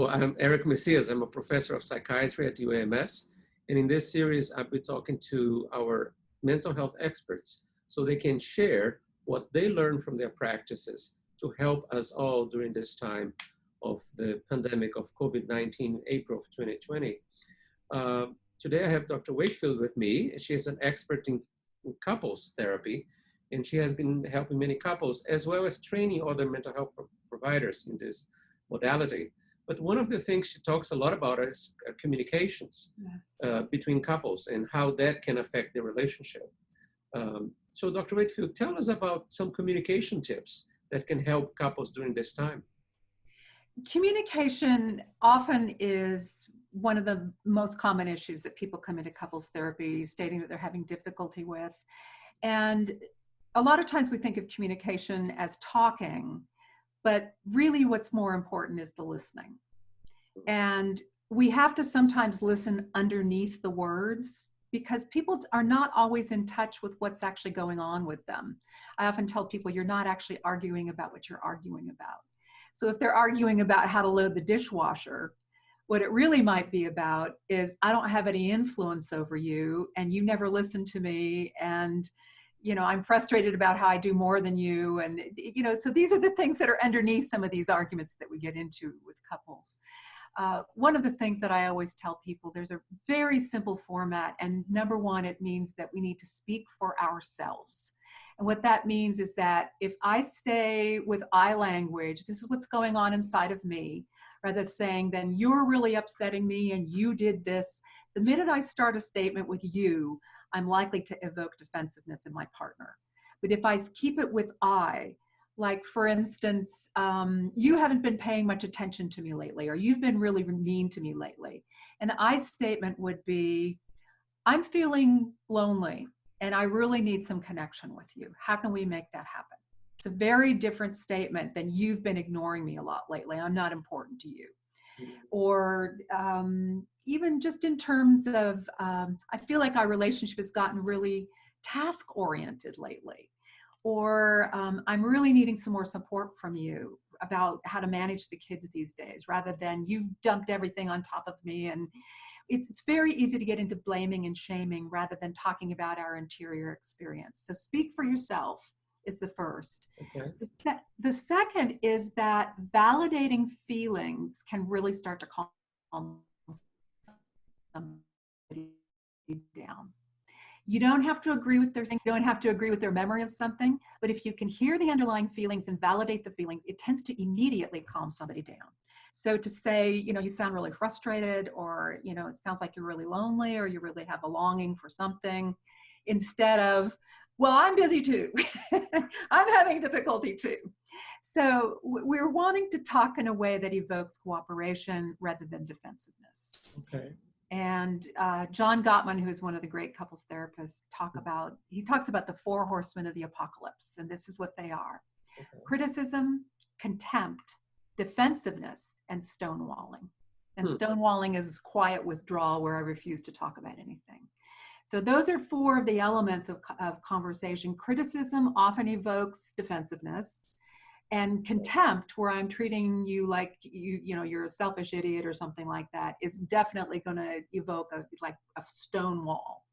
I'm Erick Messias. I'm a professor of psychiatry at UAMS. And in this series, I'll be talking to our mental health experts so they can share what they learn from their practices to help us all during this time of the pandemic of COVID-19, April of 2020. Today, I have Dr. Wakefield with me. She is an expert in couples therapy, and she has been helping many couples as well as training other mental health providers in this modality. But one of the things she talks a lot about is communications between couples and how that can affect the relationship. So Dr. Wakefield, tell us about some communication tips that can help couples during this time. Communication often is one of the most common issues that people come into couples therapy stating that they're having difficulty with. And a lot of times we think of communication as talking, but really what's more important is the listening. And we have to sometimes listen underneath the words because people are not always in touch with what's actually going on with them. I often tell people you're not actually arguing about what you're arguing about. So if they're arguing about how to load the dishwasher, what it really might be about is I don't have any influence over you and you never listen to me, and I'm frustrated about how I do more than you. And, so these are the things that are underneath some of these arguments that we get into with couples. One of the things that I always tell people, there's a very simple format. And number one, it means that we need to speak for ourselves. And what that means is that if I stay with I language, this is what's going on inside of me, rather than saying, then you're really upsetting me and you did this. The minute I start a statement with you, I'm likely to evoke defensiveness in my partner. But if I keep it with I, like for instance, you haven't been paying much attention to me lately, or you've been really mean to me lately. An I statement would be, I'm feeling lonely and I really need some connection with you. How can we make that happen? It's a very different statement than you've been ignoring me a lot lately. I'm not important to you. Or even just in terms of, I feel like our relationship has gotten really task-oriented lately. Or I'm really needing some more support from you about how to manage the kids these days, rather than you've dumped everything on top of me. And it's very easy to get into blaming and shaming rather than talking about our interior experience. So speak for yourself is the first. Okay. The second is that validating feelings can really start to calm somebody down. You don't have to agree with their thing, you don't have to agree with their memory of something, but if you can hear the underlying feelings and validate the feelings, it tends to immediately calm somebody down. So to say, you sound really frustrated, or, it sounds like you're really lonely, or you really have a longing for something, instead of, well, I'm busy too. I'm having difficulty too. So we're wanting to talk in a way that evokes cooperation rather than defensiveness. Okay. And John Gottman, who's one of the great couples therapists, talks about the 4 horsemen of the apocalypse, and this is what they are. Okay. Criticism, contempt, defensiveness, and stonewalling. And stonewalling is quiet withdrawal where I refuse to talk about anything. So those are 4 of the elements of conversation. Criticism often evokes defensiveness, and contempt, where I'm treating you like you're a selfish idiot or something like that, is definitely going to evoke a stone wall,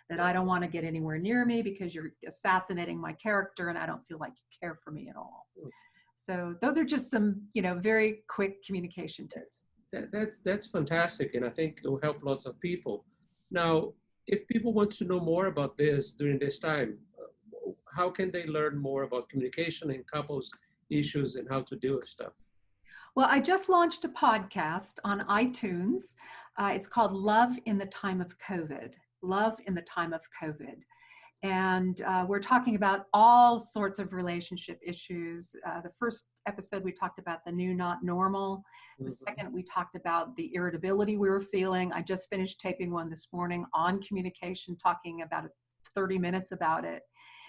that I don't want to get anywhere near me because you're assassinating my character and I don't feel like you care for me at all. So those are just some, very quick communication tips. That's fantastic, and I think it will help lots of people. Now, if people want to know more about this during this time, how can they learn more about communication in couples issues and how to deal with stuff? Well, I just launched a podcast on iTunes. It's called Love in the Time of COVID. Love in the Time of COVID. And we're talking about all sorts of relationship issues. The first episode, we talked about the new not normal. The second, we talked about the irritability we were feeling. I just finished taping one this morning on communication, talking about 30 minutes about it.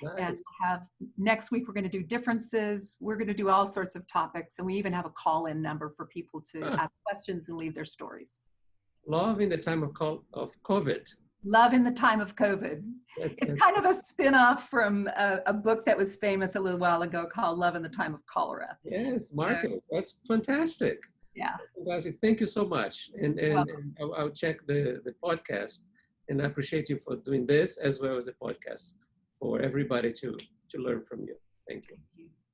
Nice. And next week, we're going to do differences. We're going to do all sorts of topics. And we even have a call-in number for people to ask questions and leave their stories. Love in the time of COVID. Love in the Time of COVID. It's kind of a spin-off from a book that was famous a little while ago called Love in the Time of Cholera. Yes, marvelous. That's fantastic. Yeah. Fantastic. Thank you so much. And, You're and, welcome. and I'll check the podcast. And I appreciate you for doing this as well as the podcast for everybody to learn from you. Thank you. Thank you.